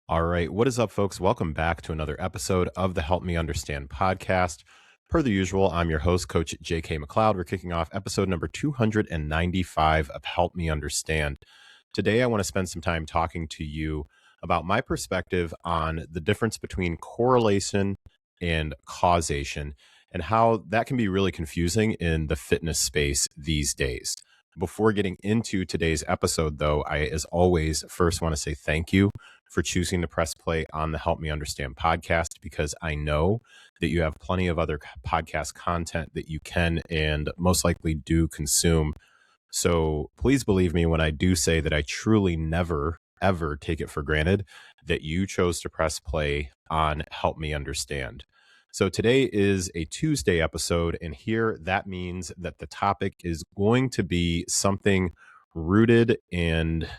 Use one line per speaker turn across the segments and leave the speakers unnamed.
All right. What is up, folks? Welcome back to another episode of the Help Me Understand podcast. Per the usual, I'm your host, Coach JK McLeod. We're kicking off episode number 295 of Help Me Understand. Today, I want to spend some time talking to you about my perspective on the difference between correlation and causation and how that can be really confusing in the fitness space these days. Before getting into today's episode, though, I, as always, first want to say thank you for choosing to press play on the Help Me Understand podcast, because I know that you have plenty of other podcast content that you can and most likely do consume. So please believe me when I do say that I truly never, ever take it for granted that you chose to press play on Help Me Understand. So today is a Tuesday episode, and here that means that the topic is going to be something rooted and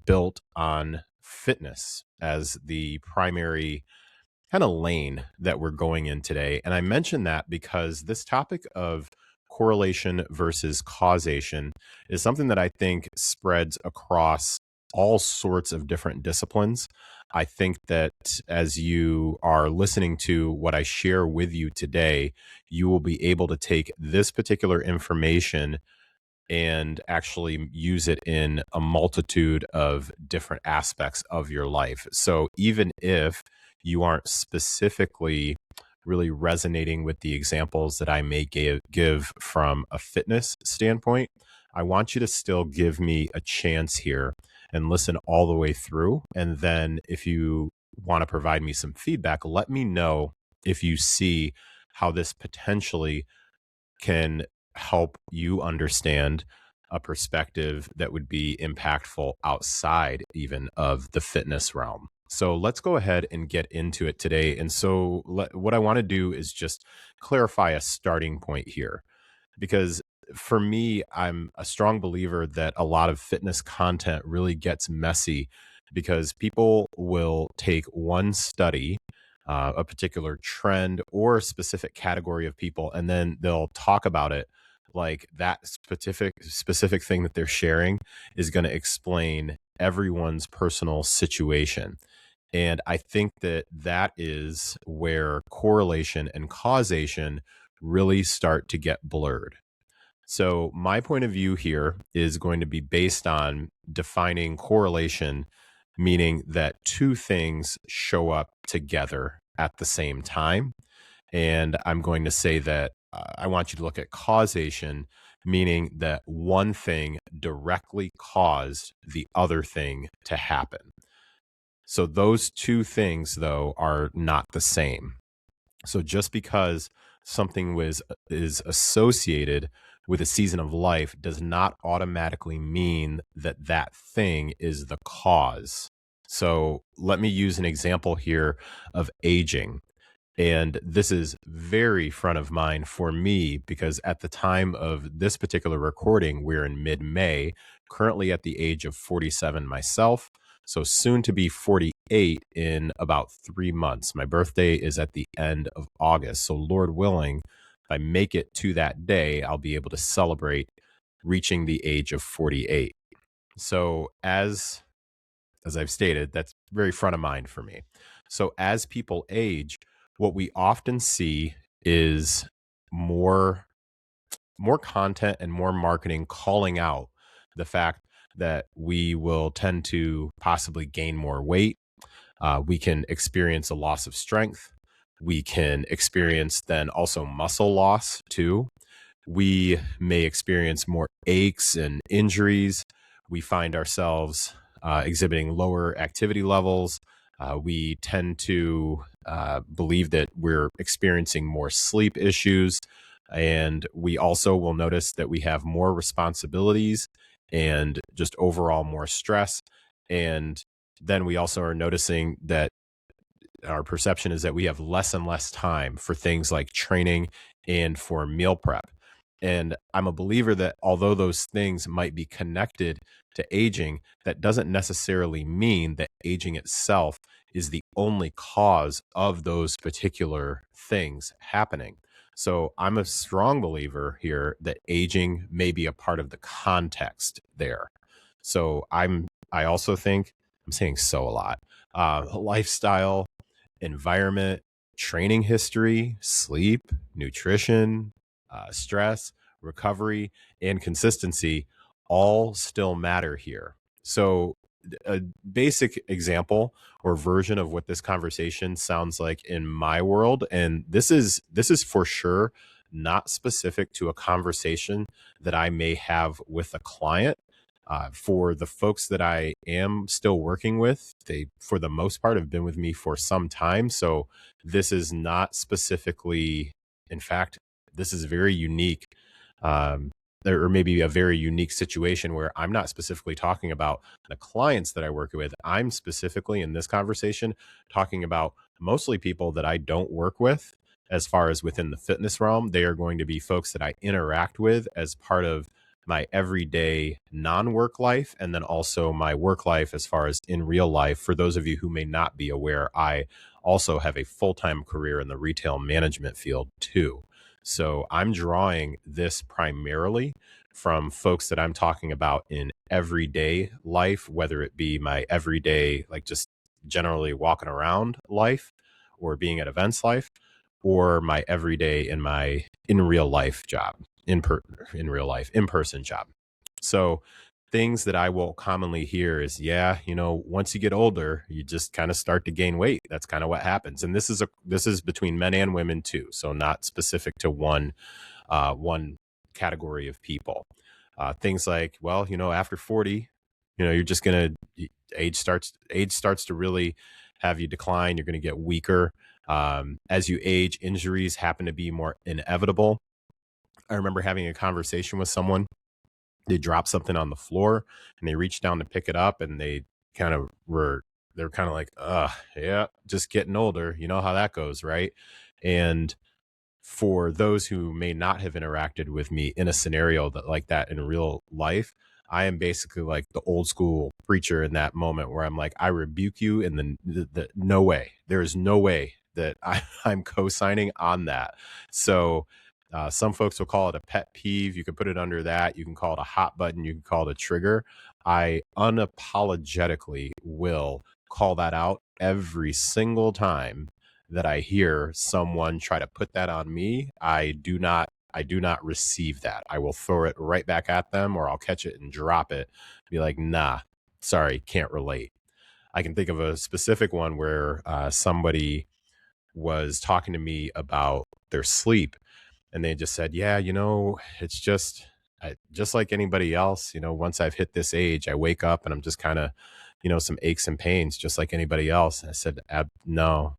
built on fitness as the primary kind of lane that we're going in today. And I mention that because this topic of correlation versus causation is something that I think spreads across all sorts of different disciplines. I think that as you are listening to what I share with you today, you will be able to take this particular information and actually use it in a multitude of different aspects of your life. So even if you aren't specifically really resonating with the examples that I may give from a fitness standpoint, I want you to still give me a chance here and listen all the way through. And then if you want to provide me some feedback, let me know if you see how this potentially can help you understand a perspective that would be impactful outside even of the fitness realm. So let's go ahead and get into it today. And so what I want to do is just clarify a starting point here, because for me, I'm a strong believer that a lot of fitness content really gets messy because people will take one study, a particular trend or a specific category of people, and then they'll talk about it like that specific thing that they're sharing is going to explain everyone's personal situation. And I think that that is where correlation and causation really start to get blurred. So my point of view here is going to be based on defining correlation, meaning that two things show up together at the same time. And I'm going to say that I want you to look at causation, meaning that one thing directly caused the other thing to happen. So those two things, though, are not the same. So just because something is associated with a season of life does not automatically mean that that thing is the cause. So let me use an example here of aging. And this is very front of mind for me because at the time of this particular recording, we're in mid-May, currently at the age of 47 myself. So soon to be 48 in about 3 months. My birthday is at the end of August. So Lord willing, if I make it to that day, I'll be able to celebrate reaching the age of 48. So as I've stated, that's very front of mind for me. So as people age, what we often see is more content and more marketing calling out the fact that we will tend to possibly gain more weight. We can experience a loss of strength. We can experience then also muscle loss too. We may experience more aches and injuries. We find ourselves exhibiting lower activity levels. We tend to believe that we're experiencing more sleep issues. And we also will notice that we have more responsibilities and just overall more stress. And then we also are noticing that our perception is that we have less and less time for things like training and for meal prep. And I'm a believer that although those things might be connected to aging, that doesn't necessarily mean that aging itself is the only cause of those particular things happening. So I'm a strong believer here that aging may be a part of the context there. So I also think I'm saying so a lot. lifestyle, environment, training history, sleep, nutrition, stress, recovery, and consistency all still matter here. So, a basic example or version of what this conversation sounds like in my world, and this is for sure not specific to a conversation that I may have with a client. For the folks that I am still working with, they, for the most part, have been with me for some time. So this is not specifically, in fact, this is very unique, um, or maybe a very unique situation where I'm not specifically talking about the clients that I work with. I'm specifically in this conversation talking about mostly people that I don't work with. As far as within the fitness realm, they are going to be folks that I interact with as part of my everyday non-work life, and then also my work life as far as in real life. For those of you who may not be aware, I also have a full-time career in the retail management field too. So I'm drawing this primarily from folks that I'm talking about in everyday life, whether it be my everyday, like just generally walking around life or being at events life, or my everyday in my in real life job, in real life, in person job. So things that I will commonly hear is, yeah, once you get older, you just kind of start to gain weight. That's kind of what happens. And this is between men and women too. So not specific to one category of people. Things like, well, after 40, you're just gonna age starts to really have you decline. You're gonna get weaker. As you age, injuries happen to be more inevitable. I remember having a conversation with someone. They dropped something on the floor and they reached down to pick it up, and kind of were they're kind of like, yeah, just getting older. You know how that goes, right? And for those who may not have interacted with me in a scenario that like that in real life, I am basically like the old school preacher in that moment where I'm like, I rebuke you, and the no way. There is no way that I'm co-signing on that. So some folks will call it a pet peeve. You can put it under that. You can call it a hot button. You can call it a trigger. I unapologetically will call that out every single time that I hear someone try to put that on me. I do not receive that. I will throw it right back at them, or I'll catch it and drop it. Be like, nah, sorry, can't relate. I can think of a specific one where somebody was talking to me about their sleep, and they just said, yeah, it's just like anybody else. Once I've hit this age, I wake up and I'm just kind of, some aches and pains, just like anybody else. And I said, no,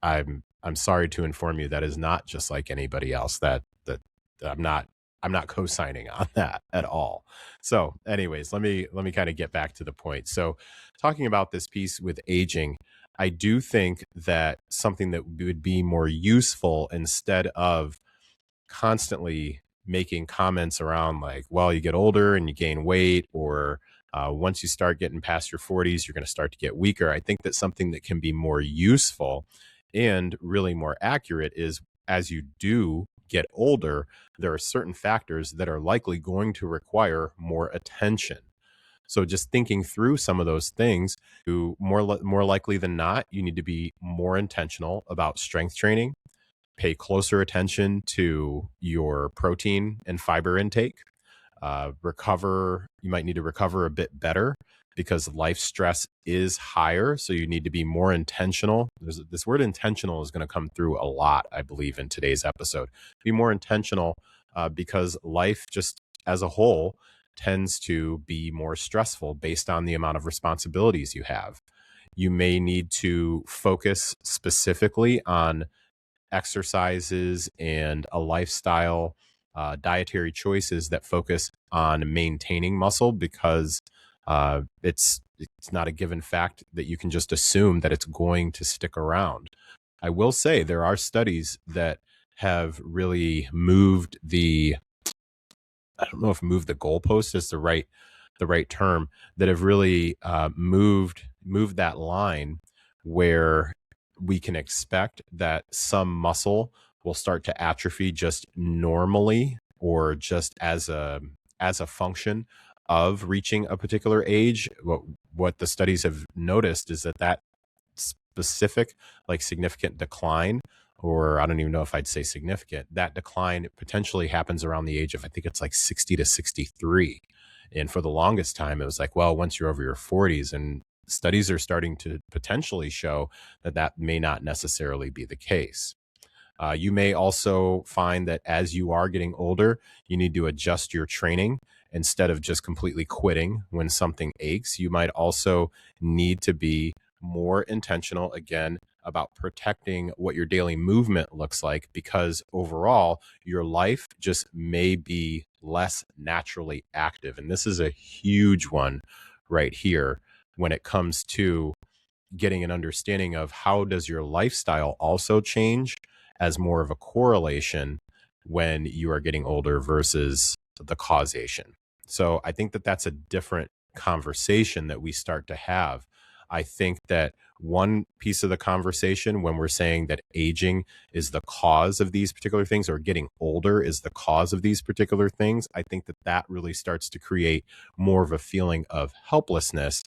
I'm sorry to inform you that is not just like anybody else. That I'm not co-signing on that at all. So, anyways, let me kind of get back to the point. So, talking about this piece with aging, I do think that something that would be more useful, instead of constantly making comments around like, well, you get older and you gain weight, or once you start getting past your 40s, you're going to start to get weaker. I think that something that can be more useful and really more accurate is, as you do get older, there are certain factors that are likely going to require more attention. So just thinking through some of those things, more likely than not, you need to be more intentional about strength training, pay closer attention to your protein and fiber intake, you might need to recover a bit better because life stress is higher. So you need to be more intentional. This word intentional is going to come through a lot, I believe, in today's episode. Be more intentional because life just as a whole tends to be more stressful based on the amount of responsibilities you have. You may need to focus specifically on exercises and a lifestyle, dietary choices that focus on maintaining muscle, because it's not a given fact that you can just assume that it's going to stick around. I will say there are studies that have really moved the I don't know if "move the goalpost" is the right term, that have really moved that line where we can expect that some muscle will start to atrophy just normally, or just as a function of reaching a particular age. what the studies have noticed is that specific, like significant decline, or I don't even know if I'd say significant, that decline potentially happens around the age of, I think it's like 60 to 63. And for the longest time, it was like, well, once you're over your 40s, and studies are starting to potentially show that that may not necessarily be the case. You may also find that as you are getting older, you need to adjust your training instead of just completely quitting when something aches. You might also need to be more intentional again about protecting what your daily movement looks like, because overall, your life just may be less naturally active. And this is a huge one right here when it comes to getting an understanding of how does your lifestyle also change as more of a correlation when you are getting older versus the causation. So I think that that's a different conversation that we start to have. I think that one piece of the conversation when we're saying that aging is the cause of these particular things, or getting older is the cause of these particular things, I think that that really starts to create more of a feeling of helplessness.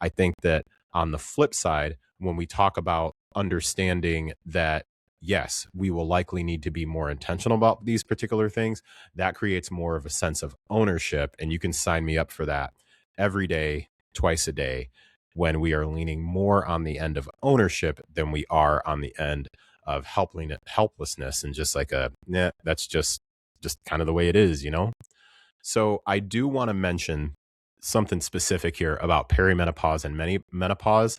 I think that on the flip side, when we talk about understanding that, yes, we will likely need to be more intentional about these particular things, that creates more of a sense of ownership. And you can sign me up for that every day, twice a day, when we are leaning more on the end of ownership than we are on the end of helplessness, and just like a, nah, that's just kind of the way it is, you know? So I do want to mention something specific here about perimenopause and menopause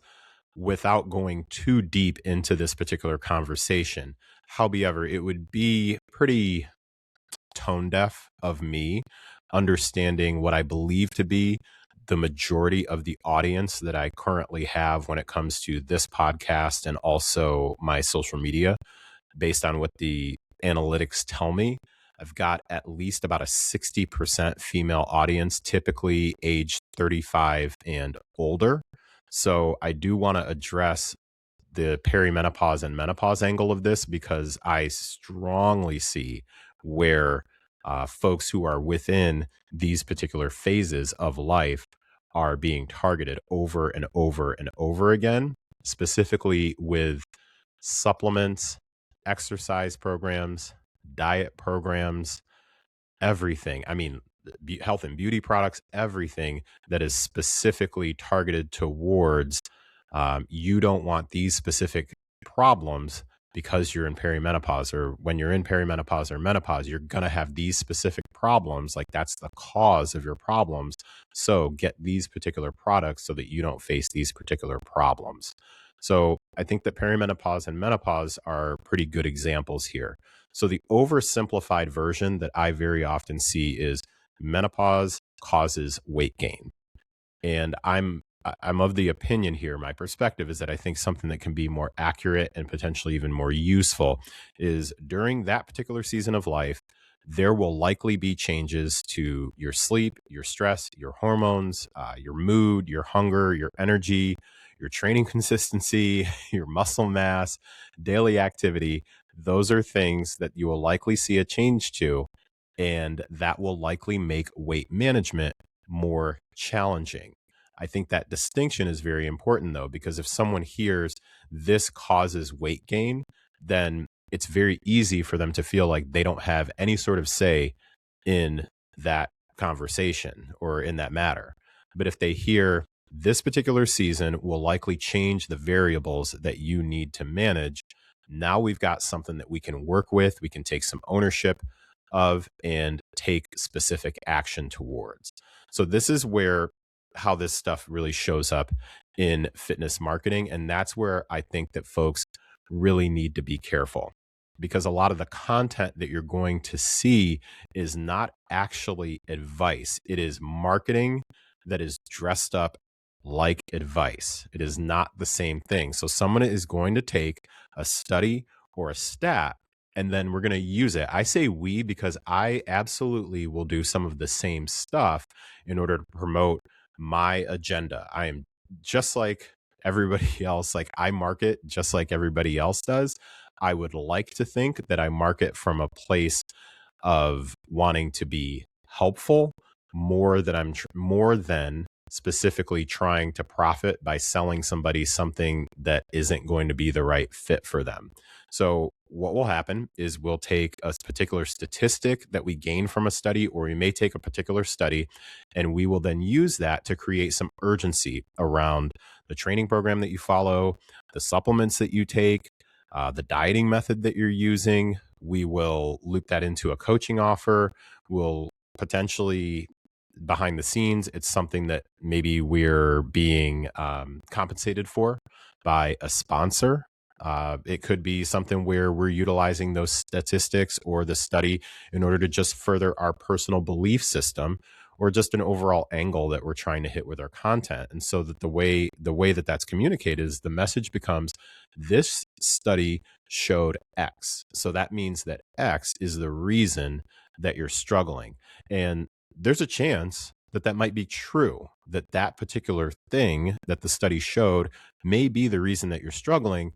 without going too deep into this particular conversation. However, it would be pretty tone deaf of me understanding what I believe to be the majority of the audience that I currently have when it comes to this podcast and also my social media. Based on what the analytics tell me, I've got at least about a 60% female audience, typically age 35 and older. So I do want to address the perimenopause and menopause angle of this, because I strongly see where folks who are within these particular phases of life are being targeted over and over and over again, specifically with supplements, exercise programs, diet programs, everything. I mean, health and beauty products, everything that is specifically targeted towards you don't want these specific problems because you're in perimenopause, or when you're in perimenopause or menopause, you're going to have these specific problems. Like, that's the cause of your problems. So get these particular products so that you don't face these particular problems. So I think that perimenopause and menopause are pretty good examples here. So the oversimplified version that I very often see is menopause causes weight gain. And I'm of the opinion here, my perspective is that I think something that can be more accurate and potentially even more useful is during that particular season of life, there will likely be changes to your sleep, your stress, your hormones, your mood, your hunger, your energy, your training consistency, your muscle mass, daily activity. Those are things that you will likely see a change to, and that will likely make weight management more challenging. I think that distinction is very important, though, because if someone hears this causes weight gain, then it's very easy for them to feel like they don't have any sort of say in that conversation or in that matter. But if they hear this particular season will likely change the variables that you need to manage, now we've got something that we can work with, we can take some ownership of, and take specific action towards. So this is where how this stuff really shows up in fitness marketing. And that's where I think that folks really need to be careful, because a lot of the content that you're going to see is not actually advice. It is marketing that is dressed up like advice. It is not the same thing. So someone is going to take a study or a stat, and then we're going to use it. I say we because I absolutely will do some of the same stuff in order to promote my agenda. I am just like everybody else. Like, I market just like everybody else does. I would like to think that I market from a place of wanting to be helpful more than more than specifically trying to profit by selling somebody something that isn't going to be the right fit for them. So what will happen is we'll take a particular statistic that we gain from a study, or we may take a particular study, and we will then use that to create some urgency around the training program that you follow, the supplements that you take, the dieting method that you're using. We will loop that into a coaching offer. We'll potentially, behind the scenes, it's something that maybe we're being compensated for by a sponsor. It could be something where we're utilizing those statistics or the study in order to just further our personal belief system, or just an overall angle that we're trying to hit with our content. And so that the way that that's communicated is the message becomes, this study showed X. So that means that X is the reason that you're struggling. And there's a chance that that might be true, that that particular thing that the study showed may be the reason that you're struggling.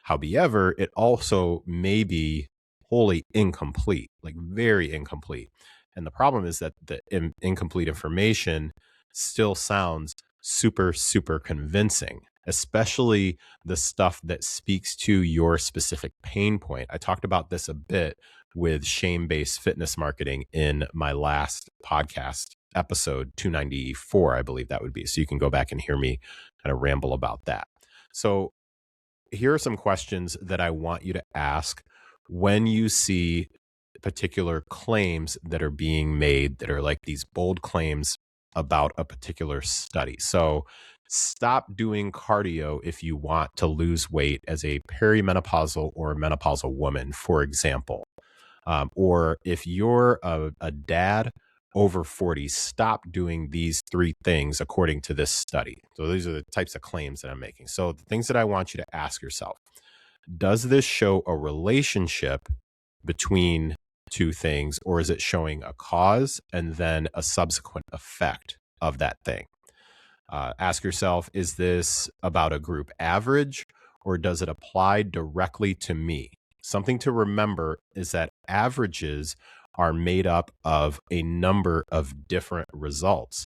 However, it also may be wholly incomplete, like very incomplete. And the problem is that the incomplete information still sounds super, super convincing, especially the stuff that speaks to your specific pain point. I talked about this a bit with shame-based fitness marketing in my last podcast episode 294, I believe that would be. So you can go back and hear me kind of ramble about that. So here are some questions that I want you to ask when you see particular claims that are being made that are like these bold claims about a particular study. So stop doing cardio if you want to lose weight as a perimenopausal or menopausal woman, for example. Or if you're a dad over 40, stop doing these three things according to this study. So these are the types of claims that I'm making. So the things that I want you to ask yourself: does this show a relationship between two things, or is it showing a cause and then a subsequent effect of that thing? Ask yourself, is this about a group average, or does it apply directly to me? Something to remember is that averages are made up of a number of different results.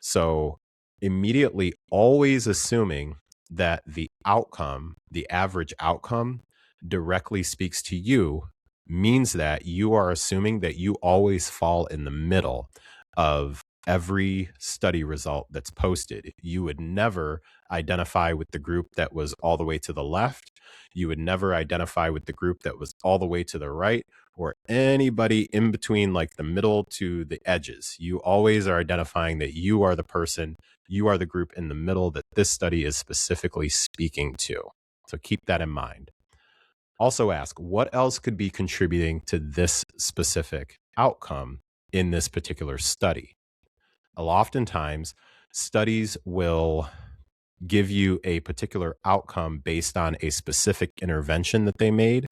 So immediately always assuming that the outcome, the average outcome, directly speaks to you means that you are assuming that you always fall in the middle of every study result that's posted. You would never identify with the group that was all the way to the left. You would never identify with the group that was all the way to the right, or anybody in between, like the middle to the edges. You always are identifying that you are the person, you are the group in the middle that this study is specifically speaking to. So keep that in mind. Also ask, what else could be contributing to this specific outcome in this particular study? Oftentimes, studies will give you a particular outcome based on a specific intervention that they made.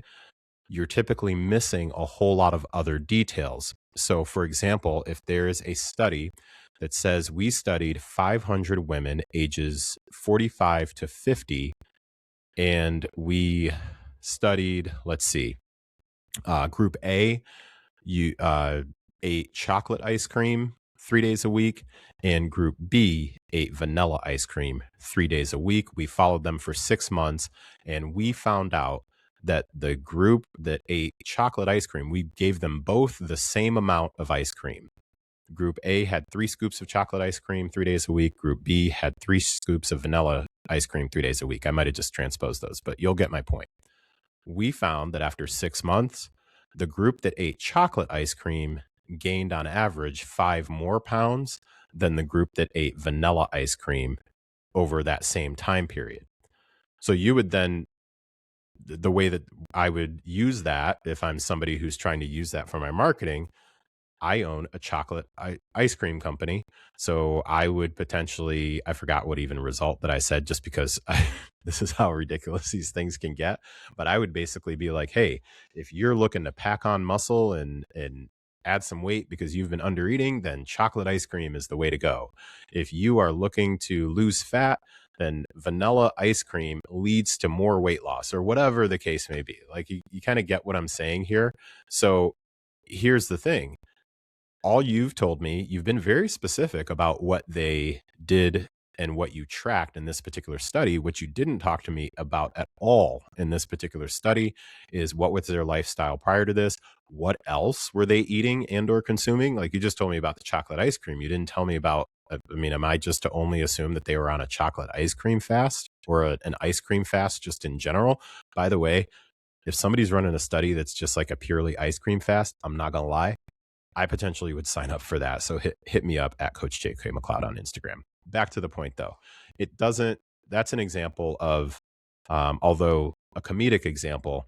You're typically missing a whole lot of other details. So, for example, if there is a study that says we studied 500 women ages 45 to 50, and we studied, let's see, group A, you ate chocolate ice cream 3 days a week, and group B ate vanilla ice cream 3 days a week. We followed them for 6 months, and we found out that the group that ate chocolate ice cream, we gave them both the same amount of ice cream. Group A had 3 scoops of chocolate ice cream 3 days a week. Group B had 3 scoops of vanilla ice cream 3 days a week. I might have just transposed those, but you'll get my point. We found that after 6 months, the group that ate chocolate ice cream gained on average 5 more pounds than the group that ate vanilla ice cream over that same time period. So you would then, the way that I would use that, if I'm somebody who's trying to use that for my marketing, I own a chocolate ice cream company. So I would potentially, I forgot what even result that I said, just because this is how ridiculous these things can get. But I would basically be like, hey, if you're looking to pack on muscle and add some weight because you've been under eating, then chocolate ice cream is the way to go. If you are looking to lose fat, then vanilla ice cream leads to more weight loss, or whatever the case may be. Like you kind of get what I'm saying here. So here's the thing. All you've told me, you've been very specific about what they did and what you tracked in this particular study, what you didn't talk to me about at all in this particular study is what was their lifestyle prior to this? What else were they eating and or consuming? Like you just told me about the chocolate ice cream. You didn't tell me about, I mean, am I just to only assume that they were on a chocolate ice cream fast or an ice cream fast just in general? By the way, if somebody's running a study that's just like a purely ice cream fast, I'm not going to lie, I potentially would sign up for that. So hit me up at Coach JK McLeod on Instagram. Back to the point though, it doesn't, that's an example of, although a comedic example,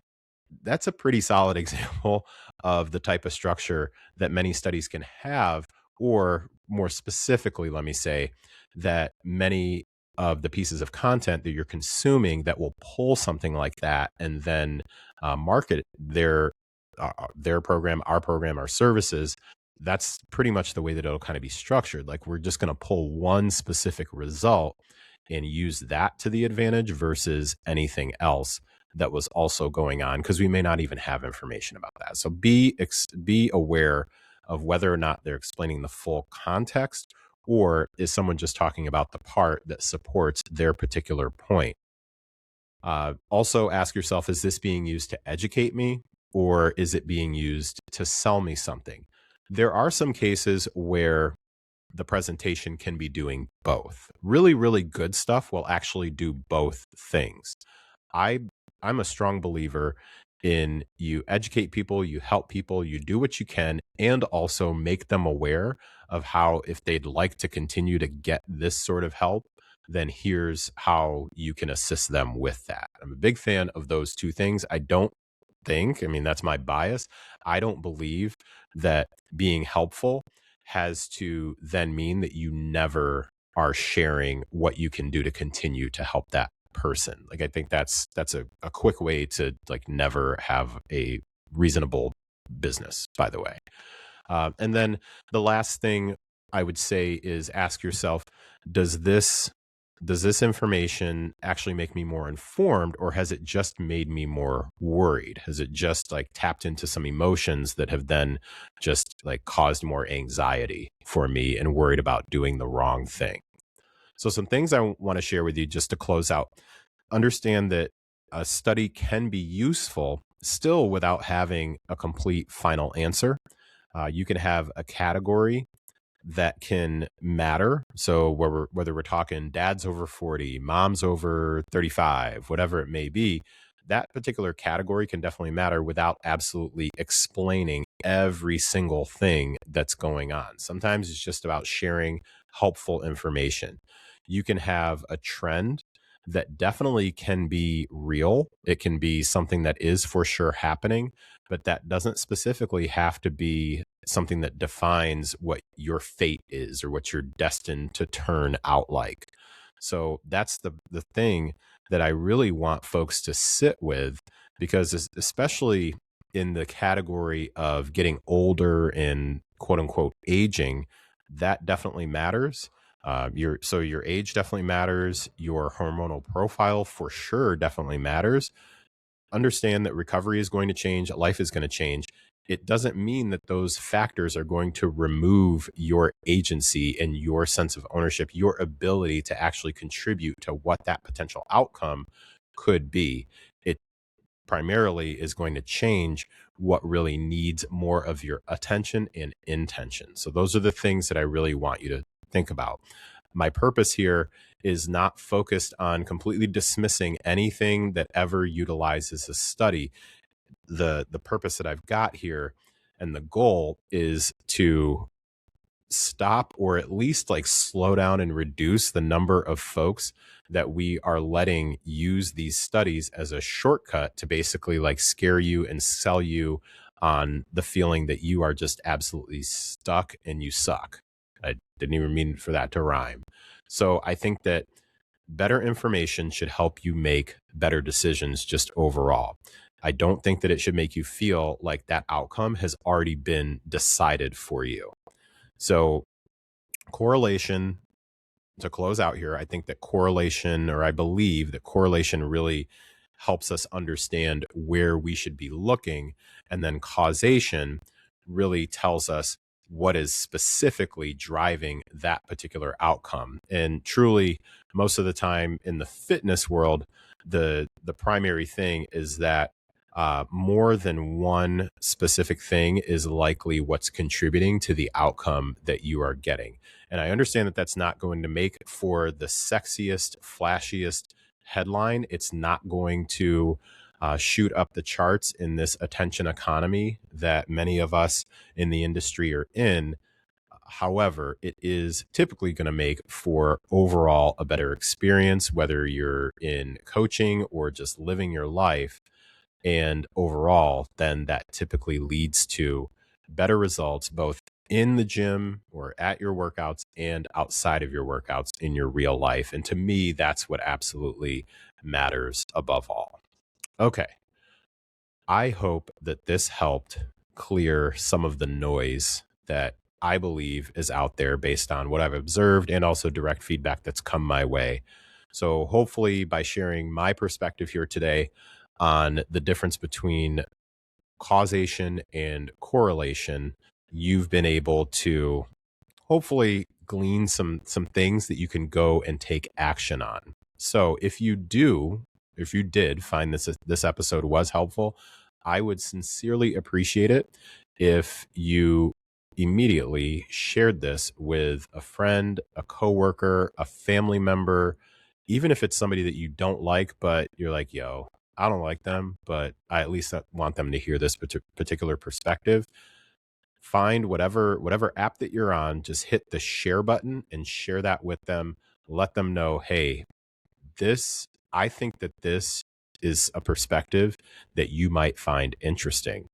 that's a pretty solid example of the type of structure that many studies can have, or more specifically, let me say that many of the pieces of content that you're consuming that will pull something like that and then market their program, our services. That's pretty much the way that it'll kind of be structured. Like we're just going to pull one specific result and use that to the advantage versus anything else that was also going on, because we may not even have information about that. So be aware of whether or not they're explaining the full context, or is someone just talking about the part that supports their particular point. Also ask yourself, is this being used to educate me, or is it being used to sell me something? There are some cases where the presentation can be doing both. Really, really good stuff will actually do both things. I I'm a strong believer in you educate people, you help people, you do what you can, and also make them aware of how, if they'd like to continue to get this sort of help, then here's how you can assist them with that. I'm a big fan of those two things. I mean, that's my bias. I don't believe that being helpful has to then mean that you never are sharing what you can do to continue to help that person. Like I think that's a quick way to like never have a reasonable business, by the way. And then the last thing I would say is ask yourself, does this does this information actually make me more informed, or has it just made me more worried? Has it just like tapped into some emotions that have then just like caused more anxiety for me and worried about doing the wrong thing? So some things I want to share with you just to close out. Understand that a study can be useful still without having a complete final answer. You can have a category that can matter. So whether we're talking dads over 40, moms over 35, whatever it may be, that particular category can definitely matter without absolutely explaining every single thing that's going on. Sometimes it's just about sharing helpful information. You can have a trend that definitely can be real. It can be something that is for sure happening, but that doesn't specifically have to be something that defines what your fate is or what you're destined to turn out like. So that's the thing that I really want folks to sit with, because especially in the category of getting older and quote unquote aging, that definitely matters. Your age definitely matters. Your hormonal profile for sure definitely matters. Understand that recovery is going to change, life is going to change. It doesn't mean that those factors are going to remove your agency and your sense of ownership, your ability to actually contribute to what that potential outcome could be. It primarily is going to change what really needs more of your attention and intention. So those are the things that I really want you to think about. My purpose here is not focused on completely dismissing anything that ever utilizes a study. The purpose that I've got here and the goal is to stop, or at least like slow down and reduce the number of folks that we are letting use these studies as a shortcut to basically like scare you and sell you on the feeling that you are just absolutely stuck and you suck. I didn't even mean for that to rhyme. So I think that better information should help you make better decisions just overall. I don't think that it should make you feel like that outcome has already been decided for you. So correlation, to close out here, I think that correlation, or I believe that correlation really helps us understand where we should be looking. And then causation really tells us what is specifically driving that particular outcome. And truly, most of the time in the fitness world, the primary thing is that more than one specific thing is likely what's contributing to the outcome that you are getting. And I understand that that's not going to make for the sexiest, flashiest headline. It's not going to shoot up the charts in this attention economy that many of us in the industry are in. However, it is typically going to make for overall a better experience, whether you're in coaching or just living your life. And overall, then that typically leads to better results, both in the gym or at your workouts and outside of your workouts in your real life. And to me, that's what absolutely matters above all. Okay. I hope that this helped clear some of the noise that I believe is out there based on what I've observed and also direct feedback that's come my way. So, hopefully, by sharing my perspective here today on the difference between causation and correlation, you've been able to hopefully glean some things that you can go and take action on. So if you did find this episode was helpful, I would sincerely appreciate it if you immediately shared this with a friend, a coworker, a family member, even if it's somebody that you don't like, but you're like, yo, I don't like them, but I at least want them to hear this particular perspective. Find whatever app that you're on, just hit the share button and share that with them. Let them know, hey, this I think that this is a perspective that you might find interesting.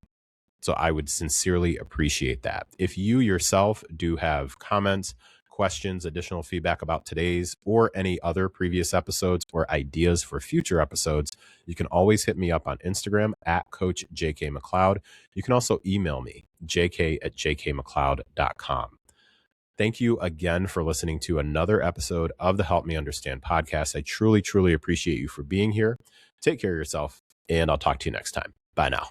So I would sincerely appreciate that. If you yourself do have comments, questions, additional feedback about today's or any other previous episodes or ideas for future episodes, you can always hit me up on Instagram at Coach JK McLeod. You can also email me, jk@jkmcleod.com. Thank you again for listening to another episode of the Help Me Understand podcast. I truly, truly appreciate you for being here. Take care of yourself, and I'll talk to you next time. Bye now.